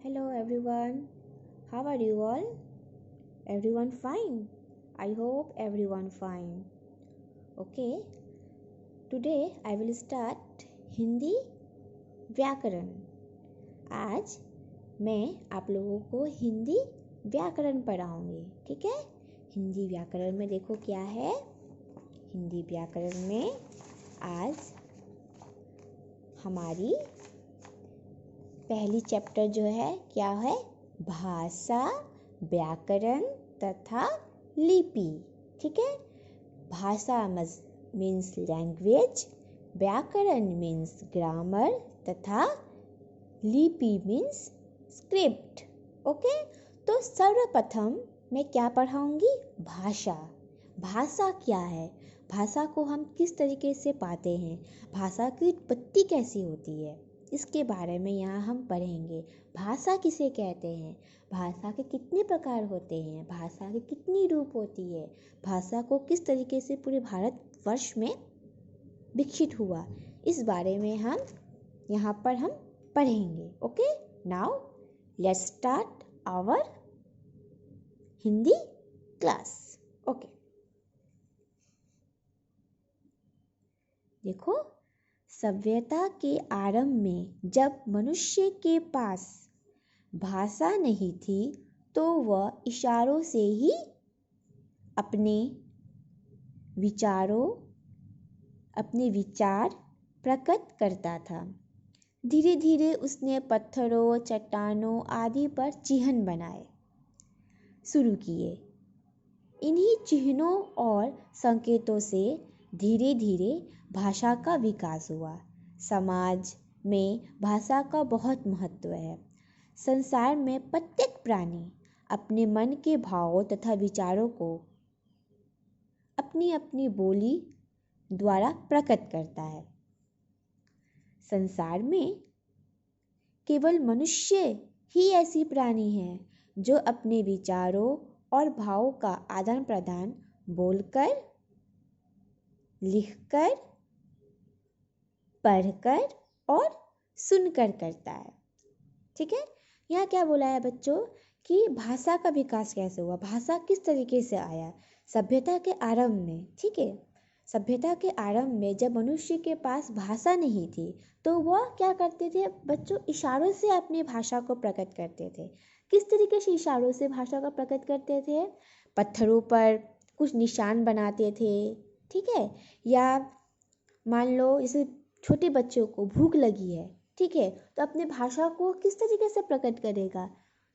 Hello everyone. How are you all? Everyone fine? I hope everyone fine. Okay. Today I will start Hindi व्याकरण. आज मैं आप लोगों को हिंदी व्याकरण पढ़ाऊंगी. ठीक है. हिंदी व्याकरण में देखो क्या है. हिंदी व्याकरण में आज हमारी पहली चैप्टर जो है क्या है, भाषा, व्याकरण तथा लिपि. ठीक है. भाषा मीन्स लैंग्वेज, व्याकरण मीन्स ग्रामर तथा लिपि मीन्स स्क्रिप्ट. ओके. तो सर्वप्रथम मैं क्या पढ़ाऊंगी, भाषा. भाषा क्या है, भाषा को हम किस तरीके से पाते हैं, भाषा की उत्पत्ति कैसी होती है, इसके बारे में यहाँ हम पढ़ेंगे. भाषा किसे कहते हैं, भाषा के कितने प्रकार होते हैं, भाषा के कितनी रूप होती है, भाषा को किस तरीके से पूरे भारतवर्ष में विकसित हुआ, इस बारे में हम यहाँ पर हम पढ़ेंगे. Okay. Now let's start our Hindi class. Okay. देखो, सभ्यता के आरंभ में जब मनुष्य के पास भाषा नहीं थी तो वह इशारों से ही अपने विचार प्रकट करता था. धीरे धीरे उसने पत्थरों, चट्टानों आदि पर चिन्ह बनाए शुरू किए. इन्हीं चिन्हों और संकेतों से धीरे धीरे भाषा का विकास हुआ. समाज में भाषा का बहुत महत्व है. संसार में प्रत्येक प्राणी अपने मन के भावों तथा विचारों को अपनी अपनी बोली द्वारा प्रकट करता है. संसार में केवल मनुष्य ही ऐसी प्राणी है जो अपने विचारों और भावों का आदान प्रदान बोलकर, लिखकर, पढ़कर और सुनकर करता है. ठीक है. यहाँ क्या बोला है बच्चों कि भाषा का विकास कैसे हुआ, भाषा किस तरीके से आया. सभ्यता के आरंभ में. ठीक है. सभ्यता के आरंभ में जब मनुष्य के पास भाषा नहीं थी तो वह क्या करते थे बच्चों, इशारों से अपनी भाषा को प्रकट करते थे. किस तरीके से इशारों से भाषा को प्रकट करते थे, पत्थरों पर कुछ निशान बनाते थे. ठीक है. या मान लो जैसे छोटे बच्चों को भूख लगी है, ठीक है, तो अपने भाषा को किस तरीके से प्रकट करेगा,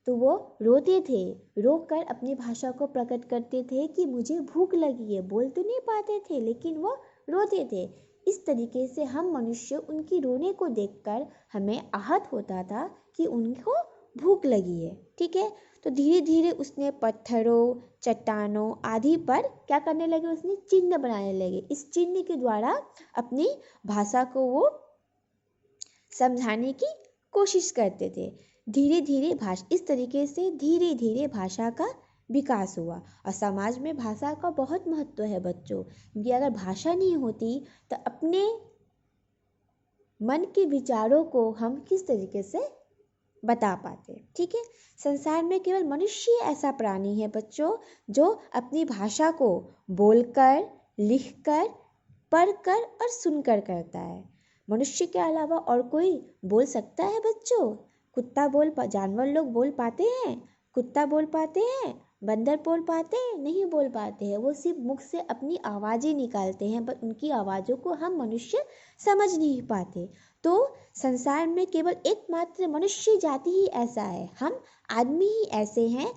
तो वो रोते थे, रोकर अपनी भाषा को प्रकट करते थे कि मुझे भूख लगी है. बोल तो नहीं पाते थे लेकिन वो रोते थे. इस तरीके से हम मनुष्य उनकी रोने को देखकर हमें आहत होता था कि उनको भूख लगी है. ठीक है. तो धीरे धीरे उसने पत्थरों, चट्टानों आदि पर क्या करने लगे, उसने चिन्ह बनाने लगे. इस चिन्ह के द्वारा अपनी भाषा को वो समझाने की कोशिश करते थे. धीरे धीरे इस तरीके से धीरे धीरे भाषा का विकास हुआ. और समाज में भाषा का बहुत महत्व है बच्चों, क्योंकि अगर भाषा नहीं होती तो अपने मन के विचारों को हम किस तरीके से बता पाते. ठीक है. संसार में केवल मनुष्य ऐसा प्राणी है बच्चों जो अपनी भाषा को बोलकर, लिखकर, पढ़कर और सुनकर करता है. मनुष्य के अलावा और कोई बोल सकता है बच्चों? जानवर लोग बोल पाते हैं? कुत्ता बोल पाते हैं? बंदर बोल पाते हैं? नहीं बोल पाते हैं. वो सिर्फ मुख से अपनी आवाज़ें निकालते हैं, पर उनकी आवाज़ों को हम मनुष्य समझ नहीं पाते. तो संसार में केवल एकमात्र मनुष्य जाति ही ऐसा है, हम आदमी ही ऐसे हैं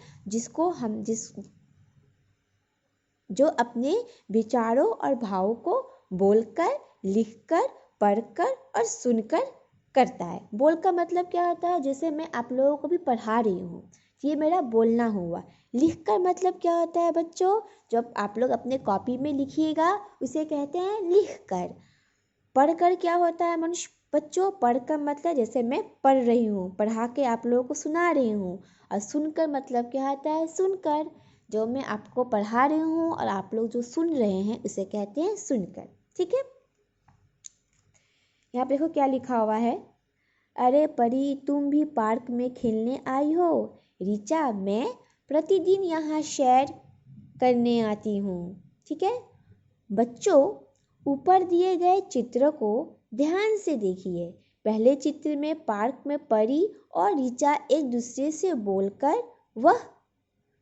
जो अपने विचारों और भावों को बोलकर, लिखकर, पढ़कर और सुनकर करता है. बोल का मतलब क्या होता है, जैसे मैं आप लोगों को भी पढ़ा रही हूँ, ये मेरा बोलना हुआ. लिखकर मतलब क्या होता है बच्चों, जब आप लोग अपने कॉपी में लिखिएगा उसे कहते हैं लिखकर. पढ़कर क्या होता है मनुष्य बच्चों, पढ़कर मतलब जैसे मैं पढ़ रही हूँ, पढ़ा के आप लोगों को सुना रही हूँ. और सुनकर मतलब क्या होता है, सुनकर. जो मैं आपको पढ़ा रही हूँ और आप लोग जो सुन रहे हैं उसे कहते हैं सुनकर. ठीक है. यहाँ पे देखो क्या लिखा हुआ है, अरे परी, तुम भी पार्क में खेलने आई हो? ऋचा, मैं प्रतिदिन यहाँ सैर करने आती हूँ। ठीक है बच्चों, ऊपर दिए गए चित्र को ध्यान से देखिए। पहले चित्र में पार्क में परी और ऋचा एक दूसरे से बोलकर वह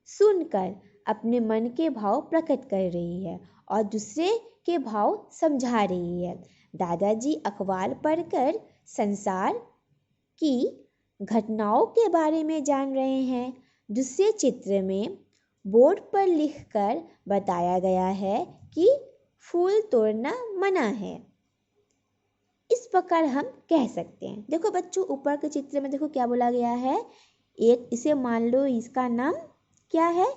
सुनकर अपने मन के भाव प्रकट कर रही है और दूसरे के भाव समझा रही है। दादाजी अखबार पढ़कर संसार की घटनाओं के बारे में जान रहे हैं। दूसरे चित्र में बोर्ड पर लिखकर बताया गया है कि फूल तोड़ना मना है। इस प्रकार हम कह सकते हैं। देखो बच्चों, ऊपर के चित्र में देखो क्या बोला गया है। एक इसे मान लो, इसका नाम क्या है?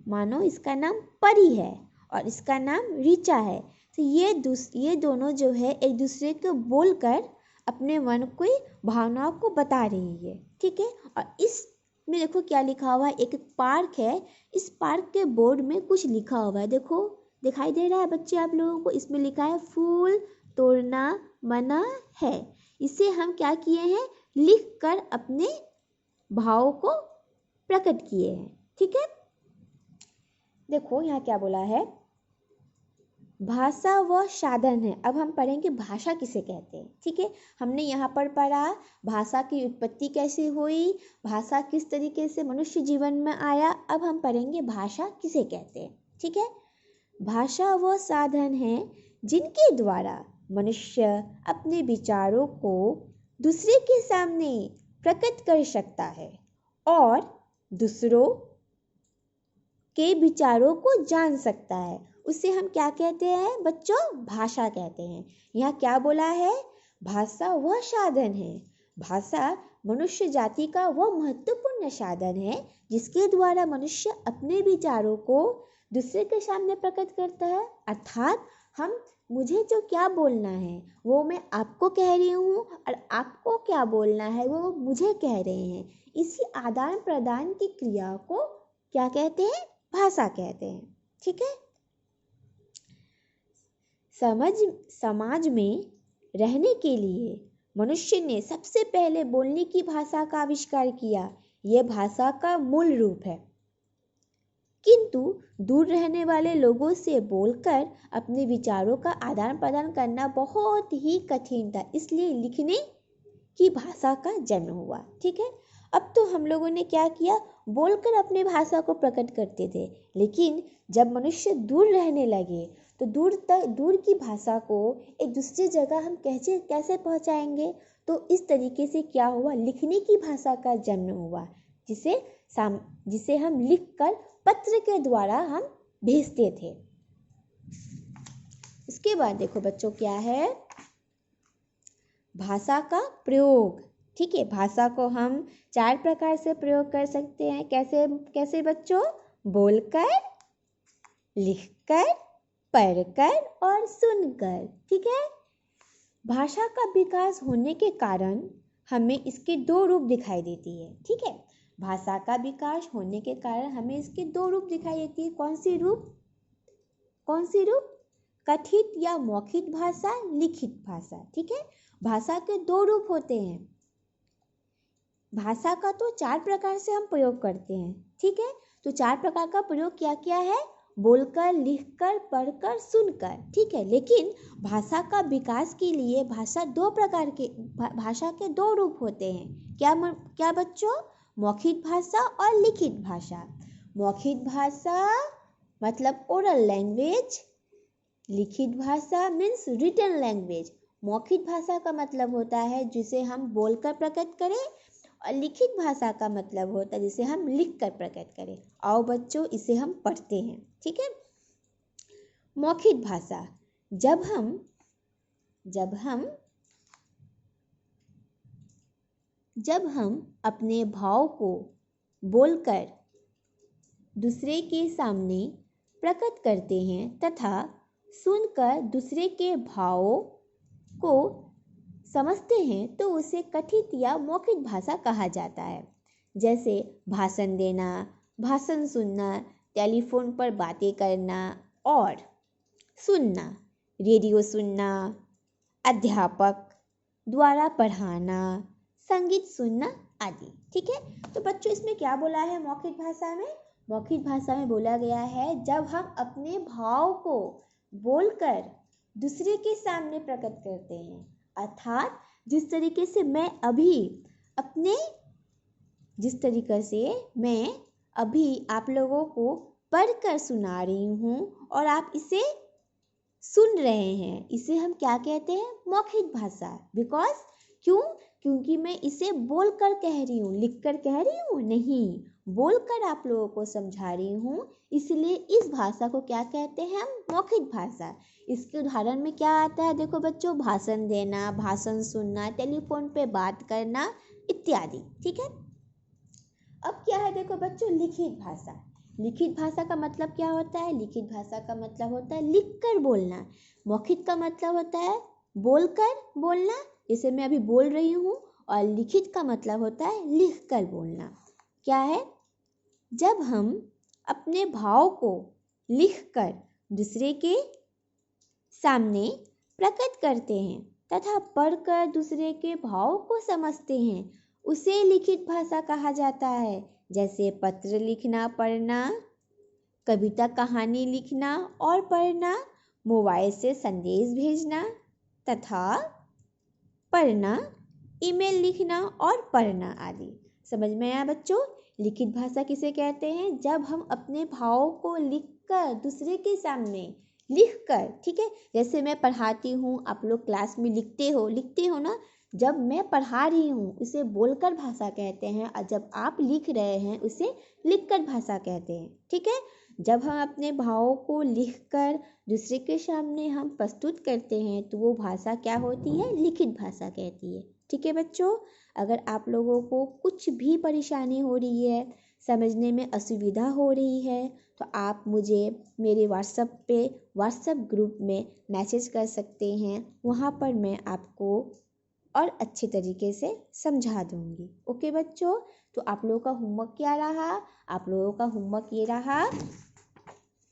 मानो इसका नाम परी है और इसका नाम ऋचा है। तो ये दोनों जो है एक दूसरे को बोलकर अपने मन की भावनाओं को बता रही है। ठीक है, और इसमें देखो क्या लिखा हुआ है। एक पार्क है, इस पार्क के बोर्ड में कुछ लिखा हुआ है। देखो दिखाई दे रहा है बच्चे आप लोगों को? इसमें लिखा है फूल तोड़ना मना है। इसे हम क्या किए हैं? लिख कर अपने भाव को प्रकट किए हैं। ठीक है, देखो यहाँ क्या बोला है। भाषा वह साधन है। अब हम पढ़ेंगे भाषा किसे कहते हैं। ठीक है, हमने यहाँ पर पढ़ा भाषा की उत्पत्ति कैसे हुई, भाषा किस तरीके से मनुष्य जीवन में आया। अब हम पढ़ेंगे भाषा किसे कहते हैं। ठीक है, भाषा वह साधन है जिनके द्वारा मनुष्य अपने विचारों को दूसरे के सामने प्रकट कर सकता है और दूसरों के विचारों को जान सकता है। उसे हम क्या कहते हैं बच्चों? भाषा कहते हैं। यहाँ क्या बोला है? भाषा वह साधन है। भाषा मनुष्य जाति का वह महत्वपूर्ण साधन है जिसके द्वारा मनुष्य अपने विचारों को दूसरे के सामने प्रकट करता है। अर्थात मुझे जो क्या बोलना है वो मैं आपको कह रही हूँ और आपको क्या बोलना है वो मुझे कह रहे हैं। इसी आदान प्रदान की क्रिया को क्या कहते हैं? भाषा कहते हैं। ठीक है, समाज में रहने के लिए मनुष्य ने सबसे पहले बोलने की भाषा का आविष्कार किया। यह भाषा का मूल रूप है, किंतु दूर रहने वाले लोगों से बोलकर अपने विचारों का आदान प्रदान करना बहुत ही कठिन था, इसलिए लिखने की भाषा का जन्म हुआ। ठीक है, अब तो हम लोगों ने क्या किया? बोलकर अपने भाषा को प्रकट करते थे, लेकिन जब मनुष्य दूर रहने लगे तो दूर की भाषा को एक दूसरी जगह हम कैसे पहुंचाएंगे? तो इस तरीके से क्या हुआ? लिखने की भाषा का जन्म हुआ, जिसे हम लिखकर पत्र के द्वारा हम भेजते थे। इसके बाद देखो बच्चों क्या है? भाषा का प्रयोग। ठीक है, भाषा को हम 4 प्रकार से प्रयोग कर सकते हैं। कैसे बच्चों? बोलकर, लिखकर, पढ़कर और सुनकर। ठीक है, भाषा का विकास होने के कारण हमें इसके 2 रूप दिखाई देती है। ठीक है, भाषा का विकास होने के कारण हमें इसके 2 रूप दिखाई देती है। कौन सी रूप? कथित या मौखिक भाषा, लिखित भाषा। ठीक है, भाषा के 2 रूप होते हैं। भाषा का तो 4 प्रकार से हम प्रयोग करते हैं। ठीक है, तो 4 प्रकार का प्रयोग क्या क्या है? बोलकर, लिखकर, पढ़कर, सुनकर। ठीक है, लेकिन भाषा का विकास के लिए भाषा के 2 रूप होते हैं। क्या बच्चों? मौखिक भाषा और लिखित भाषा। मौखिक भाषा मतलब ओरल लैंग्वेज, लिखित भाषा मीन्स रिटन लैंग्वेज। मौखिक भाषा का मतलब होता है जिसे हम बोलकर प्रकट करें और लिखित भाषा का मतलब होता है जिसे हम लिखकर प्रकट करें। आओ बच्चों इसे हम पढ़ते हैं। ठीक है, मौखिक भाषा, जब हम अपने भाव को बोलकर दूसरे के सामने प्रकट करते हैं तथा सुनकर दूसरे के भावों को समझते हैं तो उसे कथित या मौखिक भाषा कहा जाता है। जैसे भाषण देना, भाषण सुनना, टेलीफोन पर बातें करना और सुनना, रेडियो सुनना, अध्यापक द्वारा पढ़ाना, संगीत सुनना आदि। ठीक है, तो बच्चों इसमें क्या बोला है मौखिक भाषा में? मौखिक भाषा में बोला गया है जब हम अपने भाव को बोलकर दूसरे के सामने प्रकट करते हैं, अर्थात जिस तरीके से मैं अभी आप लोगों को पढ़कर सुना रही हूँ और आप इसे सुन रहे हैं, इसे हम क्या कहते हैं? मौखिक भाषा। क्योंकि मैं इसे बोलकर कह रही हूँ, लिखकर कह रही हूँ नहीं, बोलकर आप लोगों को समझा रही हूँ, इसलिए इस भाषा को क्या कहते हैं हम? मौखिक भाषा। इसके उदाहरण में क्या आता है? देखो बच्चों, भाषण देना, भाषण सुनना, टेलीफोन पे बात करना इत्यादि। ठीक है, अब क्या है देखो बच्चों, लिखित भाषा। लिखित भाषा का मतलब क्या होता है? लिखित भाषा का मतलब होता है लिखकर बोलना। मौखिक का मतलब होता है बोलकर बोलना, जैसे मैं अभी बोल रही हूँ, और लिखित का मतलब होता है लिखकर बोलना। क्या है? जब हम अपने भाव को लिखकर दूसरे के सामने प्रकट करते हैं तथा पढ़कर दूसरे के भाव को समझते हैं, उसे लिखित भाषा कहा जाता है। जैसे पत्र लिखना, पढ़ना, कविता कहानी लिखना और पढ़ना, मोबाइल से संदेश भेजना तथा पढ़ना, ईमेल लिखना और पढ़ना आदि। समझ में आया बच्चों? लिखित भाषा किसे कहते हैं? जब हम अपने भावों को लिखकर दूसरे के सामने लिखकर, ठीक है, जैसे मैं पढ़ाती हूँ, आप लोग क्लास में लिखते हो ना, जब मैं पढ़ा रही हूँ उसे बोलकर भाषा कहते हैं, और जब आप लिख रहे हैं उसे लिखकर भाषा कहते हैं। ठीक है, जब हम अपने भावों को लिखकर दूसरे के सामने हम प्रस्तुत करते हैं तो वो भाषा क्या होती है? लिखित भाषा कहती है। ठीक है बच्चों, अगर आप लोगों को कुछ भी परेशानी हो रही है, समझने में असुविधा हो रही है, तो आप मुझे मेरे व्हाट्सएप ग्रुप में मैसेज कर सकते हैं। वहाँ पर मैं आपको और अच्छे तरीके से समझा दूँगी। ओके बच्चों, तो आप लोगों का होमवर्क क्या रहा? आप लोगों का होमवर्क ये रहा,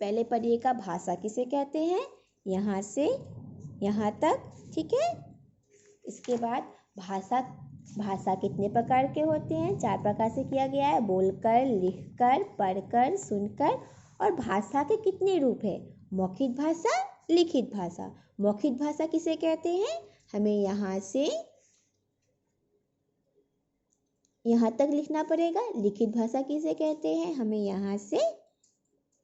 पहले पढ़िएगा भाषा किसे कहते हैं, यहाँ से यहाँ तक। ठीक है, इसके बाद भाषा कितने प्रकार के होते हैं? 4 प्रकार से किया गया है, बोलकर, लिखकर, पढ़कर, सुनकर। और भाषा के कितने रूप है? मौखिक भाषा, लिखित भाषा। मौखिक भाषा किसे कहते हैं? हमें यहाँ से यहाँ तक लिखना पड़ेगा। लिखित भाषा किसे कहते हैं? हमें यहाँ से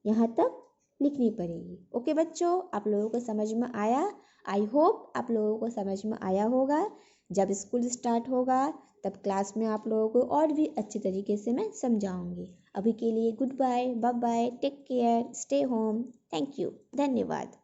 यहाँ तक लिखनी पड़ेगी। ओके बच्चों, आप लोगों को समझ में आया? आई होप आप लोगों को समझ में आया होगा। जब स्कूल स्टार्ट होगा तब क्लास में आप लोगों को और भी अच्छे तरीके से मैं समझाऊंगी। अभी के लिए goodbye, bye bye, take care, stay home. Thank you, धन्यवाद।